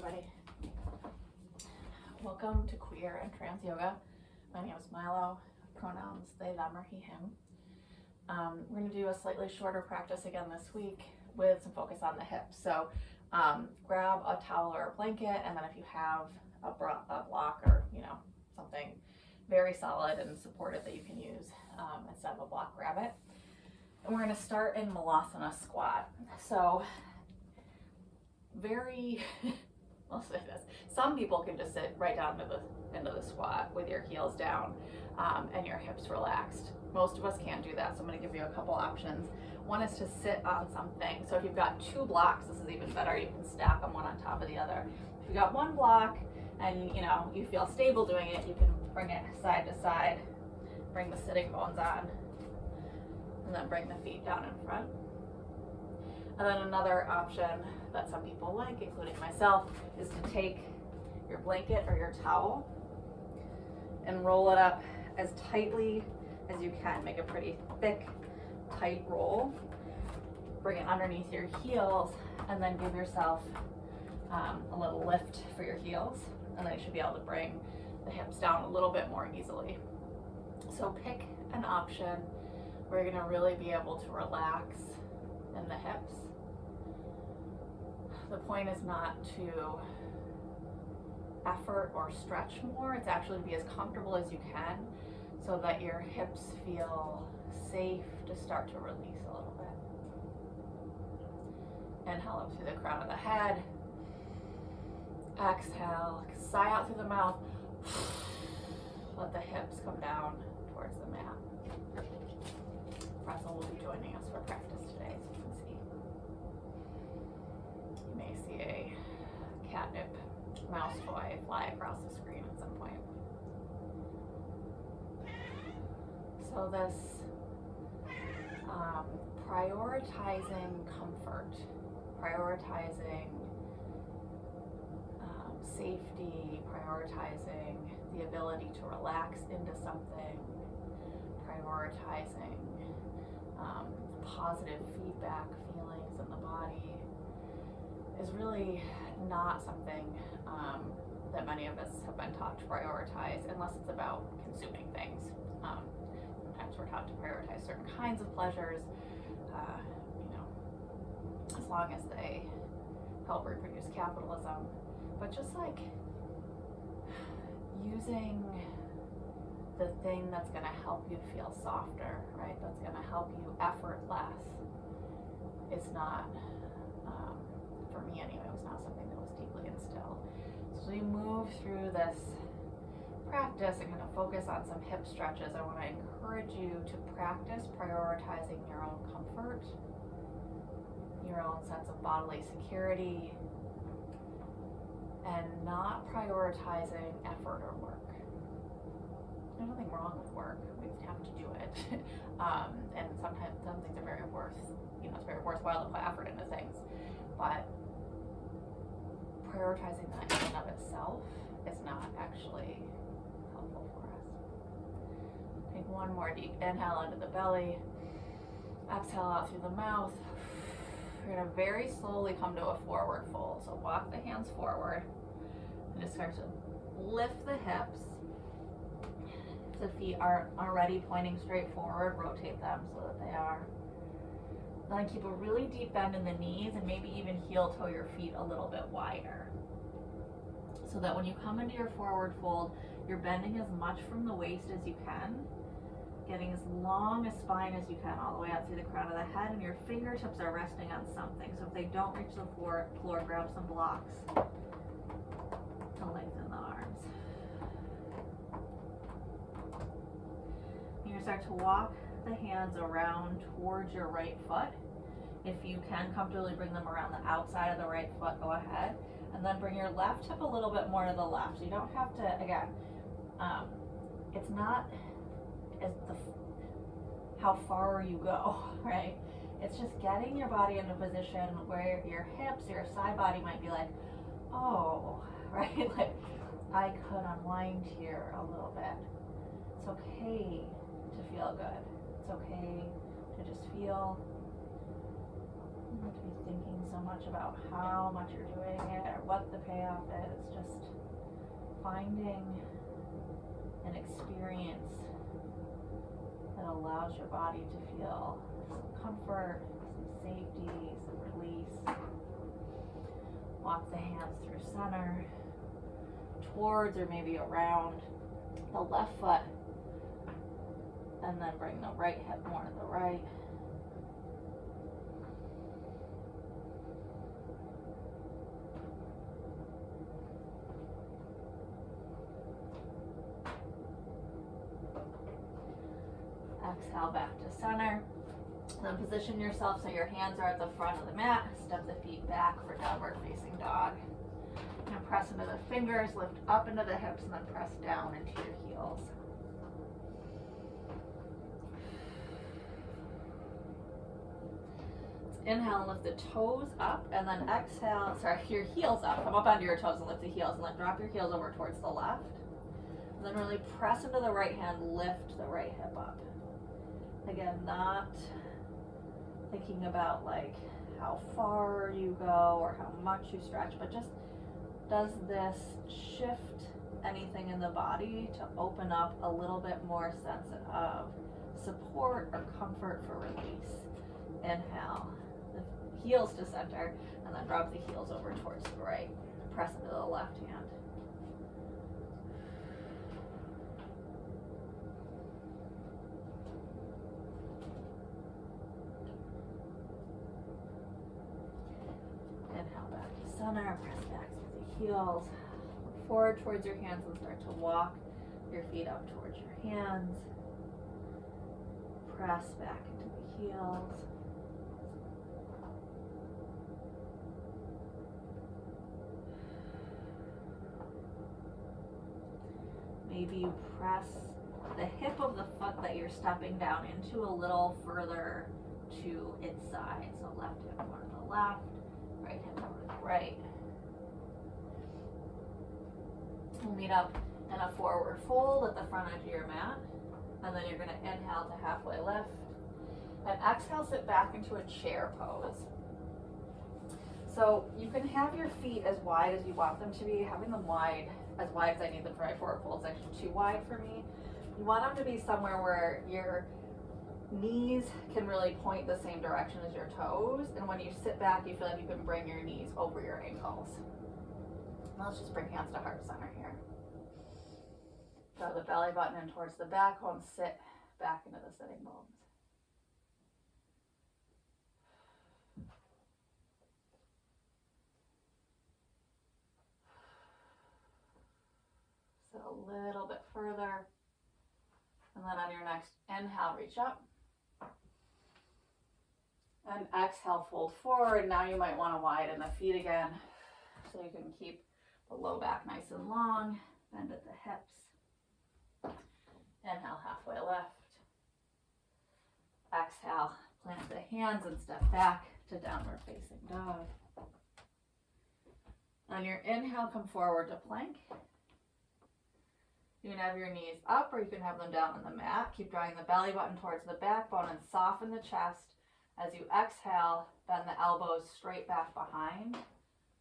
everybody. Welcome to Queer and Trans Yoga. My name is Milo, pronouns they, them, or he, him. We're going to do a slightly shorter practice again this week with some focus on the hips. So grab a towel or a blanket, and then if you have a block or something very solid and supportive that you can use instead of a block, grab it. And we're going to start in Malasana squat. So I'll say this, some people can just sit right down into the squat with your heels down and your hips relaxed. Most of us can't do that, so I'm going to give you a couple options. One is to sit on something. So if you've got two blocks, this is even better. You can stack them one on top of the other. If you've got one block and you feel stable doing it, you can bring it side to side, bring the sitting bones on, and then bring the feet down in front. And then another option that some people like, including myself, is to take your blanket or your towel and roll it up as tightly as you can. Make a pretty thick, tight roll. Bring it underneath your heels and then give yourself a little lift for your heels. And then you should be able to bring the hips down a little bit more easily. So pick an option where you're going to really be able to relax in the hips. The point is not to effort or stretch more. It's actually to be as comfortable as you can so that your hips feel safe to start to release a little bit. Inhale up through the crown of the head. Exhale, sigh out through the mouth. Let the hips come down towards the mat. Pretzel will be joining us for practice today, as you can see. You may see a catnip mouse toy fly across the screen at some point. So this prioritizing comfort, prioritizing safety, prioritizing the ability to relax into something, prioritizing positive feedback feelings in the body is really not something that many of us have been taught to prioritize unless it's about consuming things. Sometimes we're taught to prioritize certain kinds of pleasures, as long as they help reproduce capitalism. But just like using the thing that's going to help you feel softer, right? That's going to help you effort less. It's not, for me anyway, it was not something that was deeply instilled. So we move through this practice and kind of focus on some hip stretches. I want to encourage you to practice prioritizing your own comfort, your own sense of bodily security, and not prioritizing effort or work. There's nothing wrong with work. We have to do it. And sometimes some things are very it's very worthwhile to put effort into things. But prioritizing that in and of itself is not actually helpful for us. Take one more deep inhale into the belly. Exhale out through the mouth. You're going to very slowly come to a forward fold. So walk the hands forward and just start to lift the hips. The feet are already pointing straight forward. Rotate them so that they are. Then keep a really deep bend in the knees and maybe even heel toe your feet a little bit wider. So that when you come into your forward fold, you're bending as much from the waist as you can, getting as long a spine as you can all the way out through the crown of the head, and your fingertips are resting on something. So if they don't reach the floor, grab some blocks to lengthen the arms. You're going to start to walk the hands around towards your right foot. If you can comfortably bring them around the outside of the right foot, go ahead. And then bring your left hip a little bit more to the left. So you don't have to, again, it's not how far you go, right? It's just getting your body into a position where your hips, your side body might be like, oh, right? Like, I could unwind here a little bit. It's okay to feel good. It's okay to just feel You don't have to be thinking so much about how much you're doing it or what the payoff is. Just finding an experience that allows your body to feel some comfort, some safety, some release. Walk the hands through center, towards or maybe around the left foot, and then bring the right hip more to the right. Exhale back to center. Then position yourself so your hands are at the front of the mat. Step the feet back for downward facing dog. And press into the fingers, lift up into the hips, and then press down into your heels. Inhale and lift the toes up, and then exhale, your heels up. Come up onto your toes and lift the heels, and then drop your heels over towards the left. And then really press into the right hand, lift the right hip up. Again, not thinking about like how far you go or how much you stretch, but just does this shift anything in the body to open up a little bit more sense of support or comfort for release. Inhale, the heels to center, and then drop the heels over towards the right. Press into the left hand. Inhale back to center, press back through the heels. Look forward towards your hands and start to walk your feet up towards your hands. Press back into the heels. Maybe you press the hip of the foot that you're stepping down into a little further to its side. So left hip more to the left, right hip more to the right. We'll meet up in a forward fold at the front edge of your mat. And then you're going to inhale to halfway lift. And exhale, sit back into a chair pose. So you can have your feet as wide as you want them to be. Having them wide, as wide as I need them for my forward fold, is actually too wide for me. You want them to be somewhere where your knees can really point the same direction as your toes. And when you sit back, you feel like you can bring your knees over your ankles. Now let's just bring hands to heart center here. Draw the belly button in towards the backbone, sit back into the sitting bones. Sit a little bit further. And then on your next inhale, reach up. And exhale, fold forward. Now you might want to widen the feet again so you can keep the low back nice and long. Bend at the hips. Inhale, halfway lift. Exhale, plant the hands and step back to downward facing dog. On your inhale, come forward to plank. You can have your knees up or you can have them down on the mat. Keep drawing the belly button towards the backbone and soften the chest. As you exhale, bend the elbows straight back behind.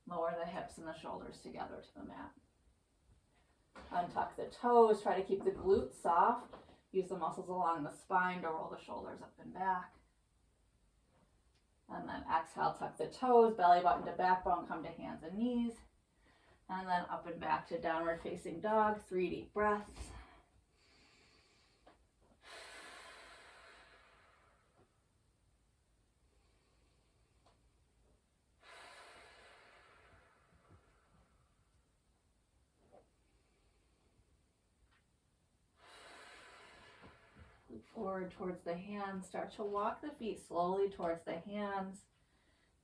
Lower the hips and the shoulders together to the mat. Untuck the toes, try to keep the glutes soft. Use the muscles along the spine to roll the shoulders up and back. And then exhale, tuck the toes, belly button to backbone, come to hands and knees. And then up and back to downward facing dog, 3 deep breaths. Look forward towards the hands. Start to walk the feet slowly towards the hands.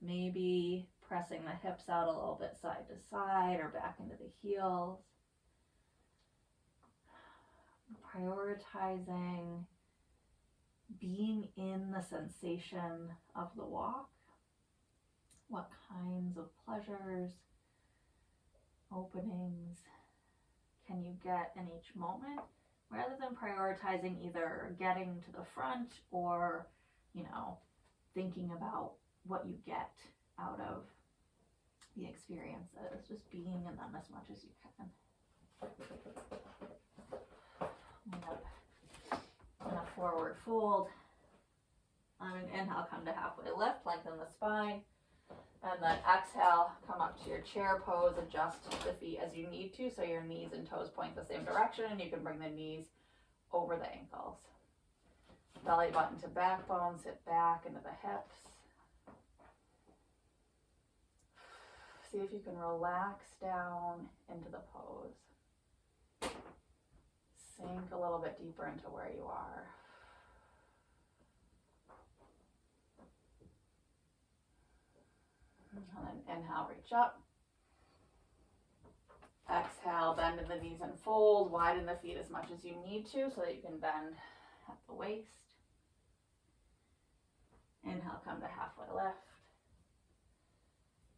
Maybe pressing the hips out a little bit side to side or back into the heels. Prioritizing being in the sensation of the walk. What kinds of pleasures, openings can you get in each moment, rather than prioritizing either getting to the front or, thinking about what you get out of the experiences, just being in them as much as you can. Yep. And a forward fold. On an inhale, come to halfway lift, lengthen the spine. And then exhale, come up to your chair pose, adjust the feet as you need to so your knees and toes point the same direction, and you can bring the knees over the ankles. Belly button to backbone, sit back into the hips. See if you can relax down into the pose. Sink a little bit deeper into where you are. And then inhale, reach up. Exhale, bend in the knees and fold. Widen the feet as much as you need to so that you can bend at the waist. Inhale, come to halfway lift.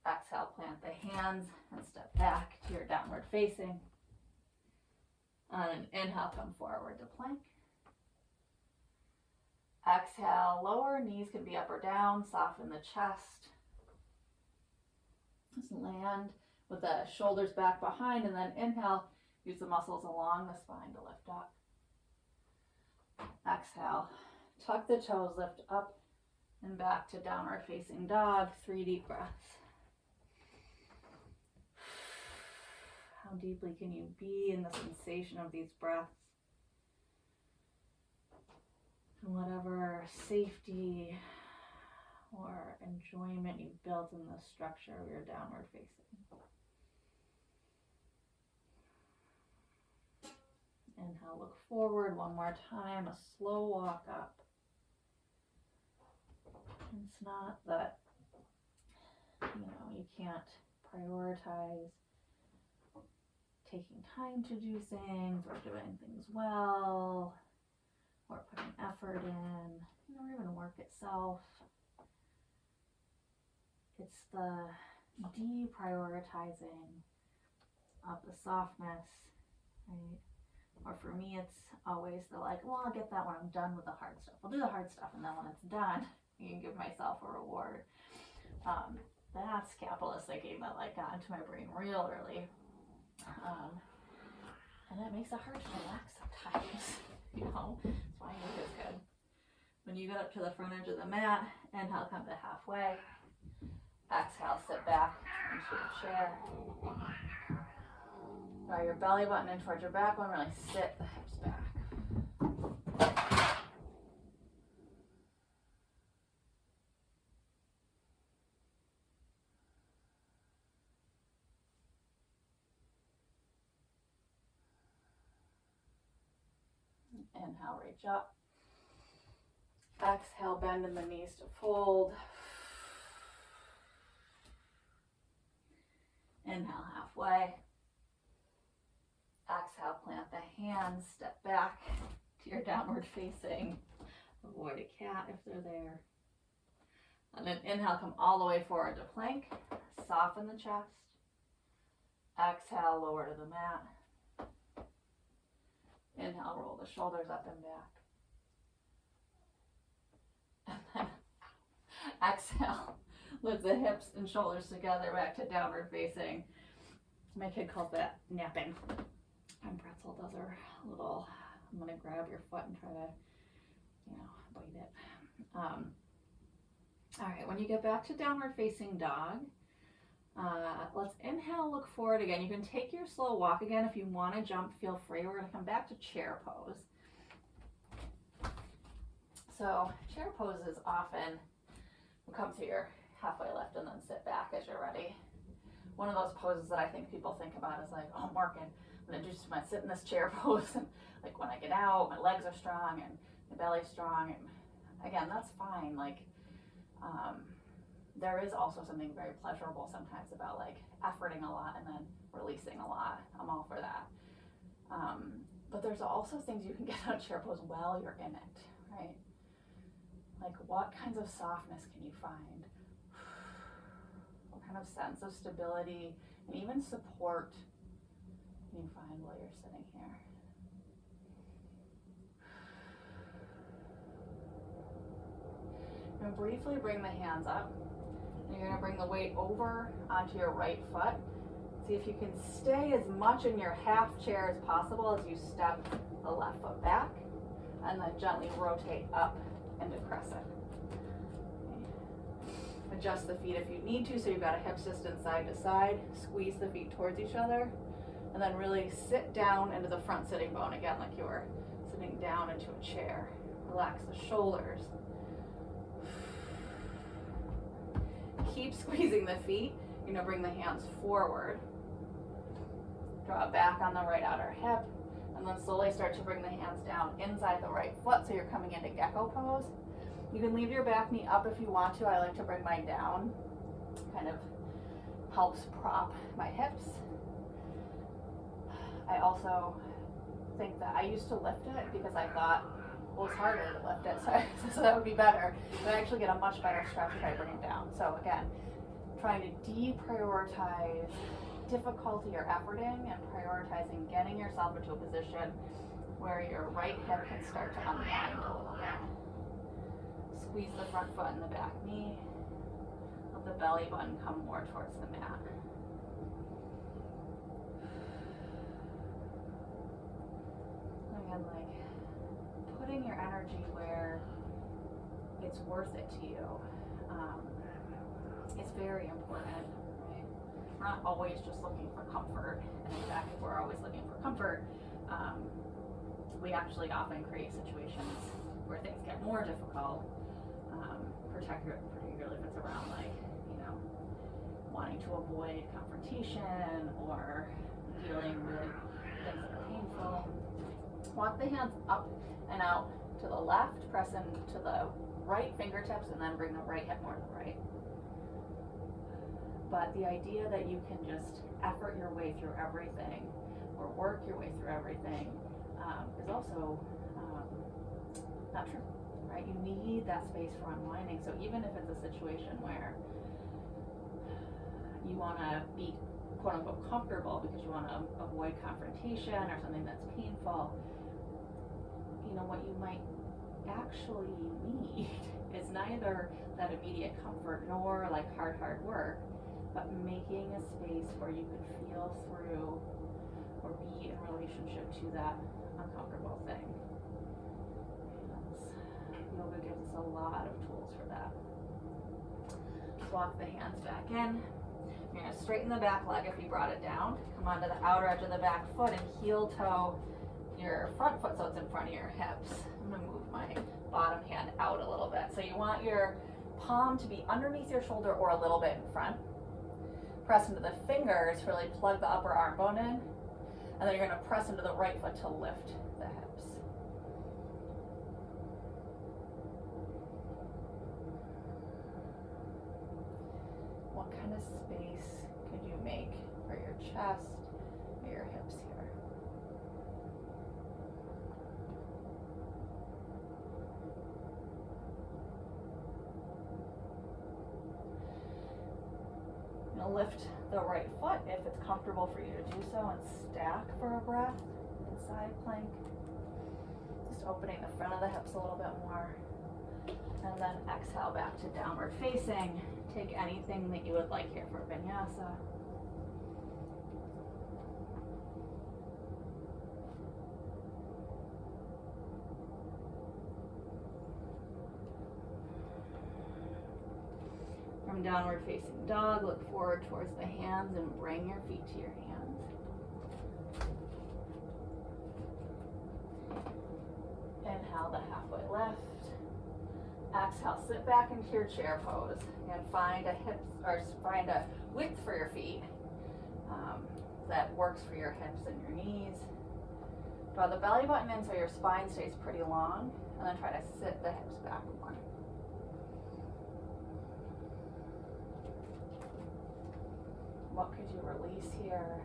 Exhale, plant the hands and step back to your downward facing. And then inhale, come forward to plank. Exhale, lower, knees can be up or down, soften the chest. Just land with the shoulders back behind, and then inhale, use the muscles along the spine to lift up. Exhale, tuck the toes, lift up and back to downward facing dog. 3 deep breaths. How deeply can you be in the sensation of these breaths? And whatever safety or enjoyment you've built in the structure of your downward facing. Inhale, look forward one more time, a slow walk up. It's not that, you can't prioritize taking time to do things or doing things well or putting effort in, or even work itself. It's the deprioritizing of the softness, right? Or for me, it's always the well, I'll get that when I'm done with the hard stuff. I'll do the hard stuff, and then when it's done, you can give myself a reward. That's capitalist thinking that got into my brain real early. And it makes it hard to relax sometimes, That's why yoga is good. When you get up to the front edge of the mat, inhale, come to halfway. Exhale, sit back into your chair. Draw your belly button in towards your backbone, really sit the hips back. Inhale, reach up. Exhale, bend in the knees to fold. Inhale, halfway. Exhale, plant the hands, step back to your downward facing. Avoid a cat if they're there. And then inhale, come all the way forward to plank. Soften the chest. Exhale, lower to the mat. Inhale, roll the shoulders up and back. And then exhale, lift the hips and shoulders together back to downward facing. My kid calls that napping. And pretzel does her little, I'm going to grab your foot and try to, bite it. All right, when you get back to downward facing dog, let's inhale, look forward again. You can take your slow walk again. If you want to jump, feel free. We're going to come back to chair pose. So chair pose is often, we'll come to your halfway lift and then sit back as you're ready. One of those poses that I think people think about is I'm working. I'm going to sit in this chair pose, and when I get out, my legs are strong and my belly's strong, and again, that's fine. There is also something very pleasurable sometimes about efforting a lot and then releasing a lot. I'm all for that. But there's also things you can get out of chair pose while you're in it, right? What kinds of softness can you find? What kind of sense of stability and even support can you find while you're sitting here? And briefly bring the hands up You're going to bring the weight over onto your right foot. See if you can stay as much in your half chair as possible as you step the left foot back, and then gently rotate up into crescent. Adjust the feet if you need to, so you've got a hip distance side to side. Squeeze the feet towards each other, and then really sit down into the front sitting bone again, like you were sitting down into a chair. Relax the shoulders. Keep squeezing the feet. You're gonna bring the hands forward. Draw it back on the right outer hip, and then slowly start to bring the hands down inside the right foot, so you're coming into Gecko pose. You can leave your back knee up if you want to. I like to bring mine down. Kind of helps prop my hips. I also think that I used to lift it because I thought it was harder to lift it, so that would be better. But I actually get a much better stretch if I bring it down. So again, trying to deprioritize difficulty or efforting and prioritizing getting yourself into a position where your right hip can start to unwind a little bit. Squeeze the front foot and the back knee. Let the belly button come more towards the mat. Again, like putting your energy where it's worth it to you. It's very important. Right? We're not always just looking for comfort. And in fact, if we're always looking for comfort, we actually often create situations where things get more difficult. Particularly if it's around, like, you know, wanting to avoid confrontation or dealing with things that are painful. Walk the hands up and out to the left, press into the right fingertips, and then bring the right hip more to the right. But the idea that you can just effort your way through everything or work your way through everything is also not true. Right? You need that space for unwinding. So even if it's a situation where you want to be quote unquote comfortable because you want to avoid confrontation or something that's painful, you know, what you might actually need is neither that immediate comfort nor like hard work, but making a space where you can feel through or be in relationship to that uncomfortable thing. Yoga gives us a lot of tools for that. Just walk the hands back in. You're going to straighten the back leg if you brought it down. Come onto the outer edge of the back foot and heel toe your front foot so it's in front of your hips. I'm going to move my bottom hand out a little bit. So you want your palm to be underneath your shoulder or a little bit in front. Press into the fingers, really plug the upper arm bone in. And then you're going to press into the right foot to lift the hips. What kind of space could you make for your chest or your hips here? Now lift the right foot if it's comfortable for you to do so, and stack for a breath in side plank. Just opening the front of the hips a little bit more. And then exhale back to downward facing. Take anything that you would like here for vinyasa. From downward facing dog, look forward towards the hands and bring your feet to your hands. Inhale the halfway lift. Exhale, sit back into your chair pose and find a width for your feet that works for your hips and your knees. Draw the belly button in so your spine stays pretty long, and then try to sit the hips back more. What could you release here?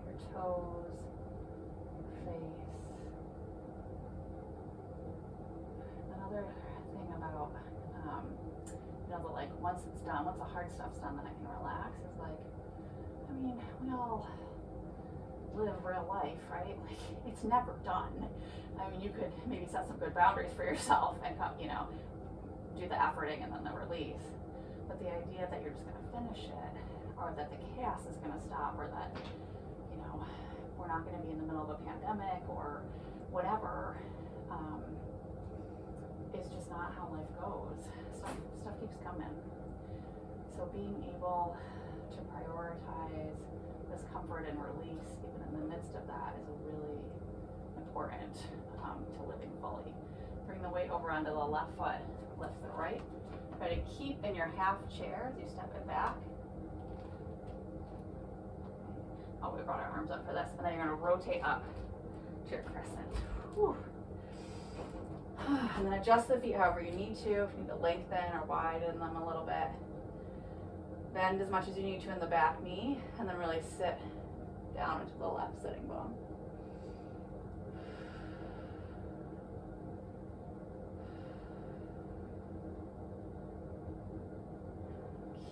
Your toes, your face. Another thing about, once it's done, once the hard stuff's done, then I can relax, is like, I mean, we all live real life, right? Like, it's never done. I mean, you could maybe set some good boundaries for yourself and, do the efforting and then the release. But But the idea that you're just going to finish it, or that the chaos is going to stop, or that, you know, we're not going to be in the middle of a pandemic or whatever, is just not how life goes. Stuff keeps coming. So being able to prioritize this comfort and release, even in the midst of that, is really important to living fully. Bring the weight over onto the left foot, lift the right. Try to keep in your half chair as you step it back. Oh, we brought our arms up for this. And then you're going to rotate up to your crescent. Whew. And then adjust the feet however you need to. If you need to lengthen or widen them a little bit. Bend as much as you need to in the back knee. And then really sit down into the left sitting bone.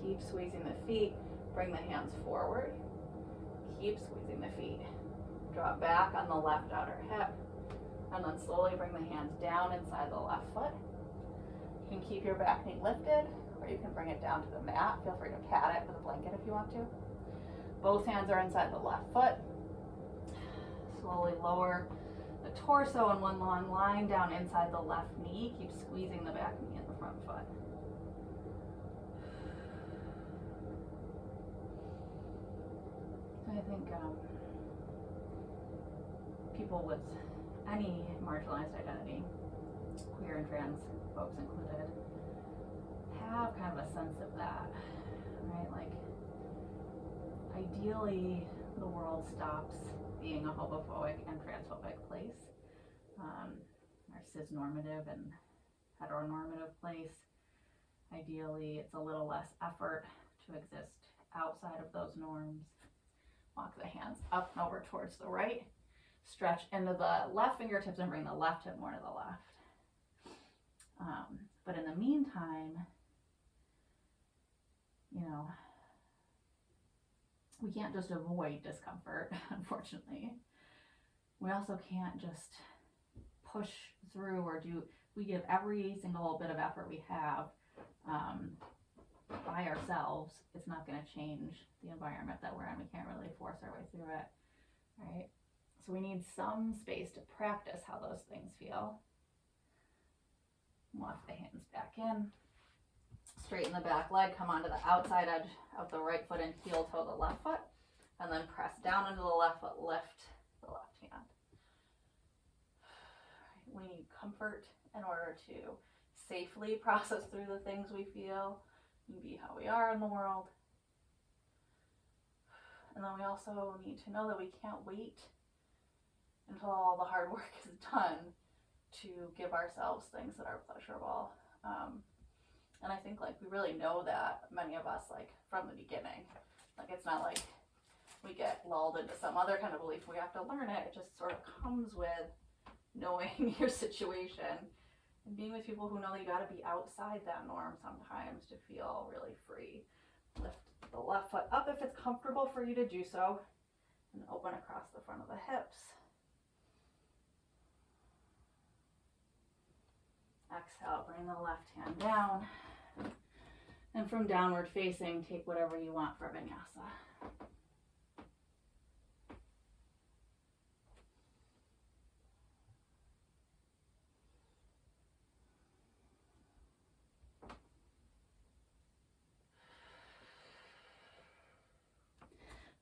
Keep squeezing the feet. Bring the hands forward. Keep squeezing the feet. Drop back on the left outer hip. And then slowly bring the hands down inside the left foot. You can keep your back knee lifted, or you can bring it down to the mat. Feel free to pat it with a blanket if you want to. Both hands are inside the left foot. Slowly lower the torso in one long line down inside the left knee. Keep squeezing the back knee in the front foot. I think people with any marginalized identity, queer and trans folks included, have kind of a sense of that, right? Like, ideally, the world stops being a homophobic and transphobic place, our cisnormative and heteronormative place. Ideally, it's a little less effort to exist outside of those norms. Walk the hands up and over towards the right. Stretch into the left fingertips and bring the left hip more to the left. But in the meantime, you know, we can't just avoid discomfort, unfortunately. We also can't just push through or do, we give every single bit of effort we have by ourselves. It's not going to change the environment that we're in. We can't really force our way through it, right? So we need some space to practice how those things feel. Walk the hands back in. Straighten the back leg. Come onto the outside edge of the right foot and heel toe the left foot. And then press down into the left foot. Lift the left hand. We need comfort in order to safely process through the things we feel and be how we are in the world. And then we also need to know that we can't wait until all the hard work is done to give ourselves things that are pleasurable. And I think like we really know that, many of us, like from the beginning. Like it's not like we get lulled into some other kind of belief. We have to learn it. It just sort of comes with knowing your situation and being with people who know that you got to be outside that norm sometimes to feel really free. Lift the left foot up if it's comfortable for you to do so, and open across the front of the hips. Exhale, bring the left hand down. And from downward facing, take whatever you want for vinyasa.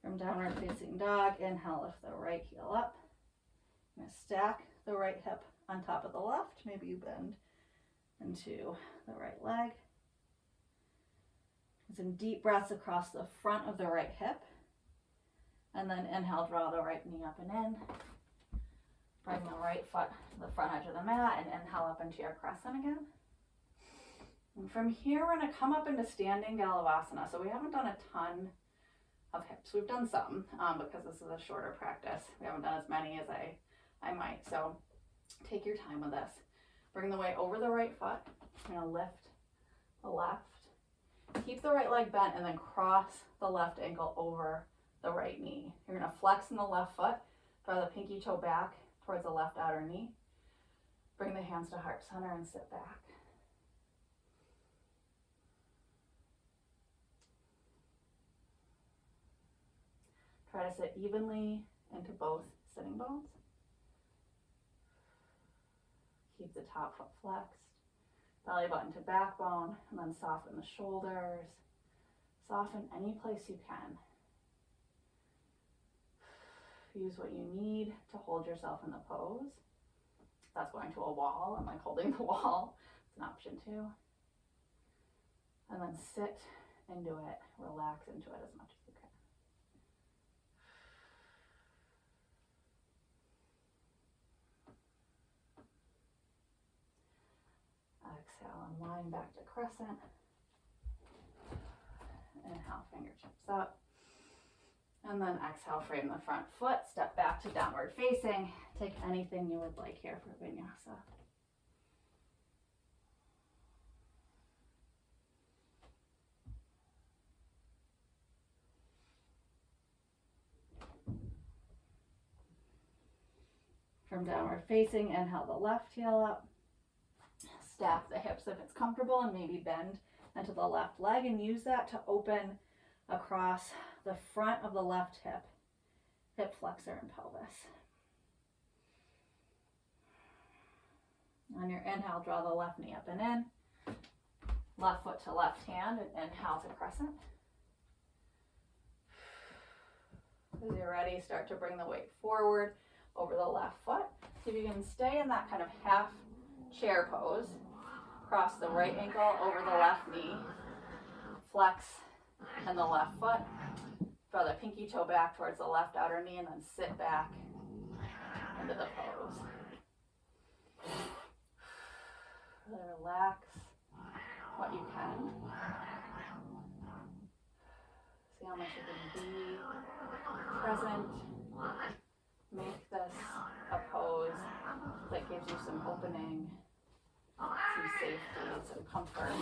From downward facing dog, inhale, lift the right heel up. I'm going to stack the right hip on top of the left. Maybe you bend into the right leg. Some deep breaths across the front of the right hip. And then inhale, draw the right knee up and in. Bring the right foot to the front edge of the mat and inhale up into your crescent again. And from here, we're going to come up into standing Galavasana. So we haven't done a ton of hips. We've done some because this is a shorter practice. We haven't done as many as I might. So take your time with this. Bring the weight over the right foot. You're going to lift the left. Keep the right leg bent and then cross the left ankle over the right knee. You're going to flex in the left foot. Draw the pinky toe back towards the left outer knee. Bring the hands to heart center and sit back. Try to sit evenly into both sitting bones. Keep the top foot flexed. Belly button to backbone, and then soften the shoulders. Soften any place you can. Use what you need to hold yourself in the pose. If that's going to a wall and like holding the wall, it's an option too. And then sit into it, relax into it as much as you can. Exhale, unwind back to crescent. Inhale, fingertips up. And then exhale, frame the front foot, step back to downward facing. Take anything you would like here for vinyasa. From downward facing, inhale the left heel up. Stack the hips if it's comfortable and maybe bend into the left leg and use that to open across the front of the left hip flexor and pelvis. On your inhale, draw the left knee up and in. Left foot to left hand and inhale to crescent. As you're ready, start to bring the weight forward over the left foot. See if you can stay in that kind of half chair pose. Cross the right ankle over the left knee. Flex and the left foot. Draw the pinky toe back towards the left outer knee and then sit back into the pose. Relax what you can. See how much you can be present. Make this a pose that gives you some opening, some safety, some comfort.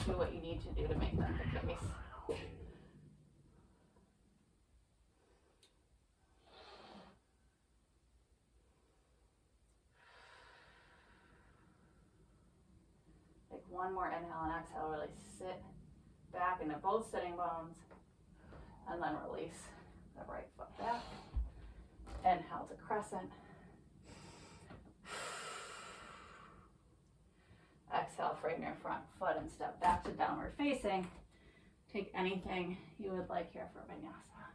Do what you need to do to make that the case. Take one more inhale and exhale. Really sit back into both sitting bones and then release the right foot back. Inhale to crescent. Exhale, frame your front foot and step back to downward facing. Take anything you would like here for vinyasa.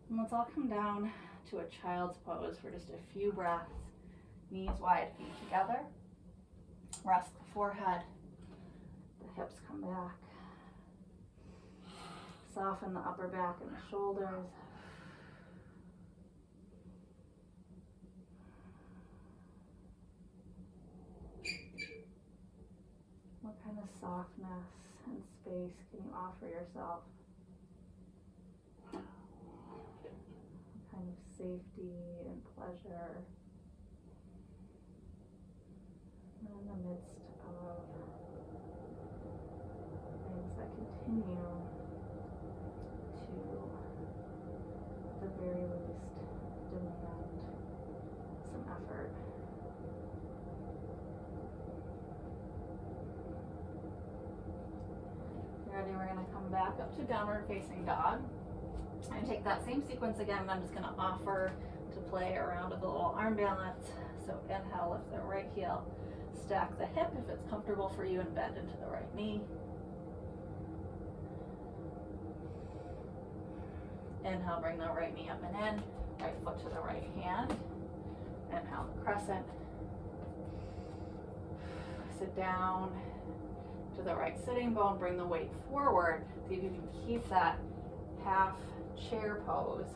And let's all come down to a child's pose for just a few breaths. Knees wide, feet together. Rest the forehead. The hips come back. Soften the upper back and the shoulders. What kind of softness and space can you offer yourself? What kind of safety and pleasure in the midst of things that continue to, at the very least, demand some effort. Ready, we're going to come back up to downward facing dog and take that same sequence again. I'm just going to offer to play around with a little arm balance. So inhale, lift the right heel, stack the hip if it's comfortable for you, and bend into the right knee. Inhale, bring the right knee up and in, right foot to the right hand. Inhale, crescent. Sit down to the right sitting bone, bring the weight forward. See if you can keep that half chair pose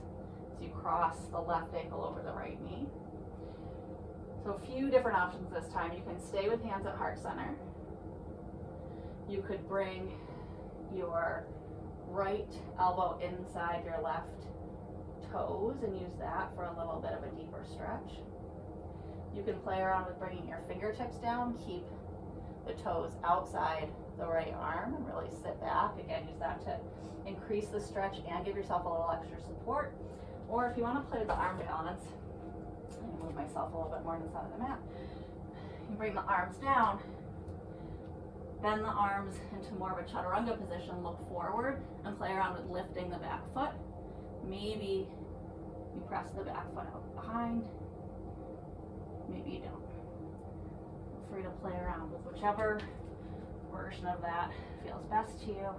as you cross the left ankle over the right knee. So a few different options this time. You can stay with hands at heart center. You could bring your right elbow inside your left toes and use that for a little bit of a deeper stretch. You can play around with bringing your fingertips down. Keep the toes outside the right arm and really sit back. Again, use that to increase the stretch and give yourself a little extra support. Or if you want to play with the arm balance, I'm gonna move myself a little bit more to the side of the mat. You bring the arms down, bend the arms into more of a chaturanga position, look forward, and play around with lifting the back foot. Maybe you press the back foot out behind, maybe you don't. Feel free to play around with whichever version of that feels best to you.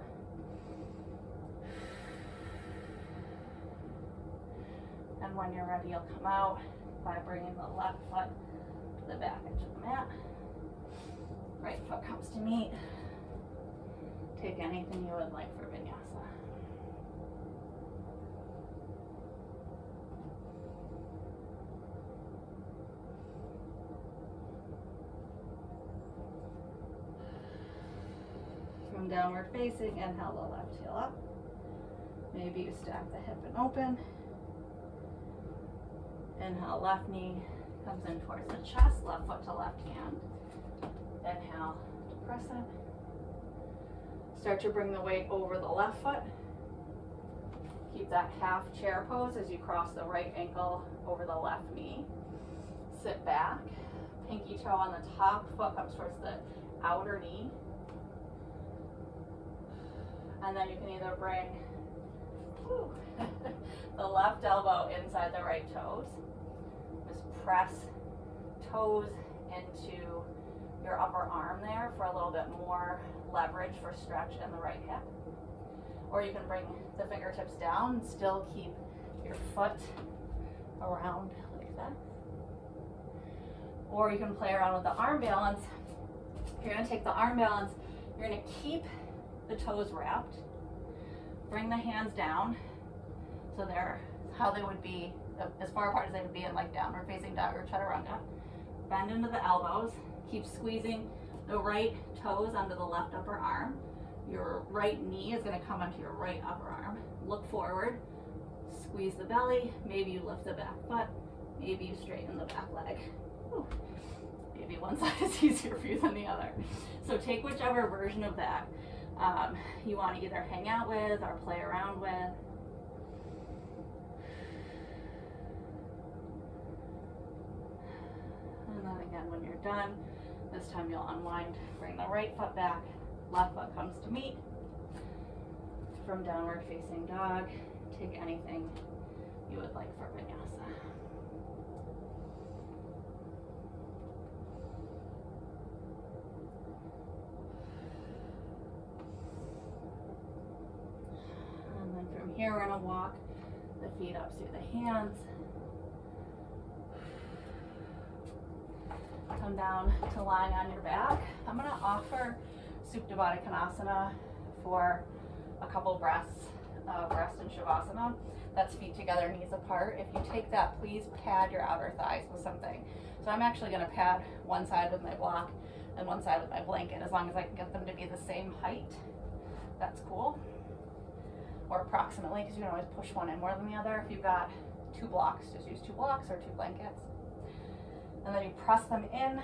And when you're ready, you'll come out by bringing the left foot to the back edge of the mat. Right foot comes to meet. Take anything you would like for vinyasa. From downward facing, inhale the left heel up. Maybe you stack the hip and open. Inhale, left knee comes in towards the chest, left foot to left hand. Inhale to crescent. Start to bring the weight over the left foot. Keep that half chair pose as you cross the right ankle over the left knee. Sit back. Pinky toe on the top, foot comes towards the outer knee. And then you can either bring the left elbow inside the right toes. Just press toes into your upper arm there for a little bit more leverage for stretch in the right hip. Or you can bring the fingertips down and still keep your foot around like that. Or you can play around with the arm balance. You're going to take the arm balance, you're going to keep the toes wrapped. Bring the hands down so they're how they would be, as far apart as they would be in like downward facing dog or chaturanga. Bend into the elbows. Keep squeezing the right toes under the left upper arm. Your right knee is going to come onto your right upper arm. Look forward. Squeeze the belly. Maybe you lift the back foot. Maybe you straighten the back leg. Whew. Maybe one side is easier for you than the other. So take whichever version of that you want to either hang out with or play around with. And then again, when you're done, this time you'll unwind, bring the right foot back, left foot comes to meet. From downward facing dog, take anything you would like for vinyasa. Here we're going to walk the feet up through the hands. Come down to lying on your back. I'm going to offer Supta Baddha Konasana for a couple breaths, rest in Shavasana. That's feet together, knees apart. If you take that, please pad your outer thighs with something. So I'm actually going to pad one side with my block and one side with my blanket, as long as I can get them to be the same height. That's cool. Or approximately, because you can always push one in more than the other. If you've got 2 blocks, just use 2 blocks or 2 blankets. And then you press them in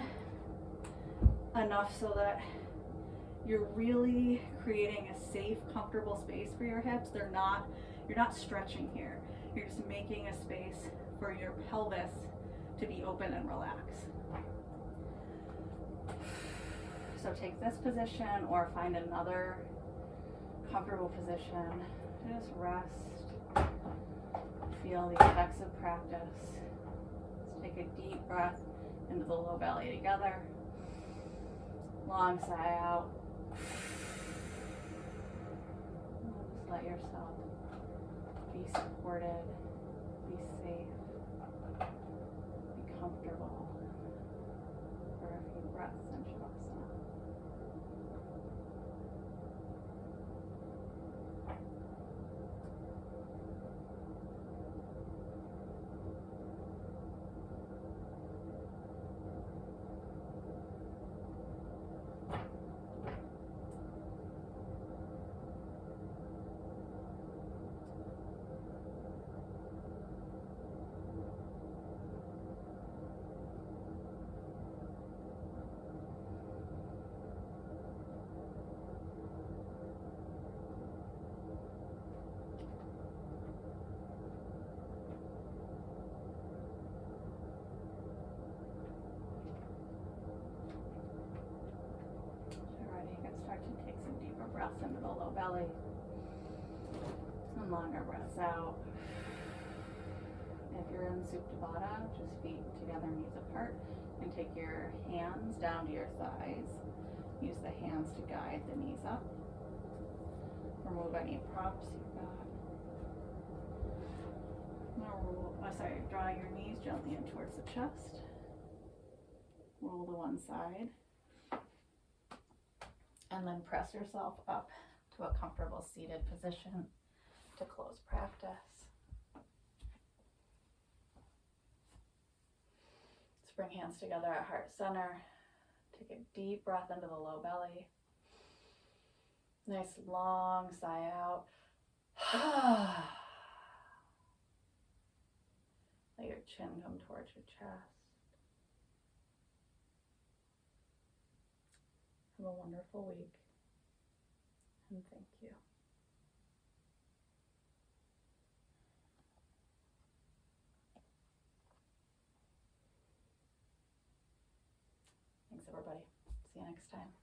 enough so that you're really creating a safe, comfortable space for your hips. You're not stretching here. You're just making a space for your pelvis to be open and relaxed. So take this position or find another comfortable position. Just rest. Feel the effects of practice. Let's take a deep breath into the low belly together. Long sigh out. Just let yourself be supported, be safe, be comfortable for a few breaths in Shavasana. And start to take some deeper breaths into the low belly. And longer breaths out. If you're in Supta Baddha, just feet together, knees apart, and take your hands down to your thighs. Use the hands to guide the knees up. Remove any props you've got. Draw your knees gently in towards the chest. Roll to one side. And then press yourself up to a comfortable seated position to close practice. Let's bring hands together at heart center. Take a deep breath into the low belly. Nice long sigh out. Let your chin come towards your chest. Have a wonderful week, and thank you. Thanks, everybody. See you next time.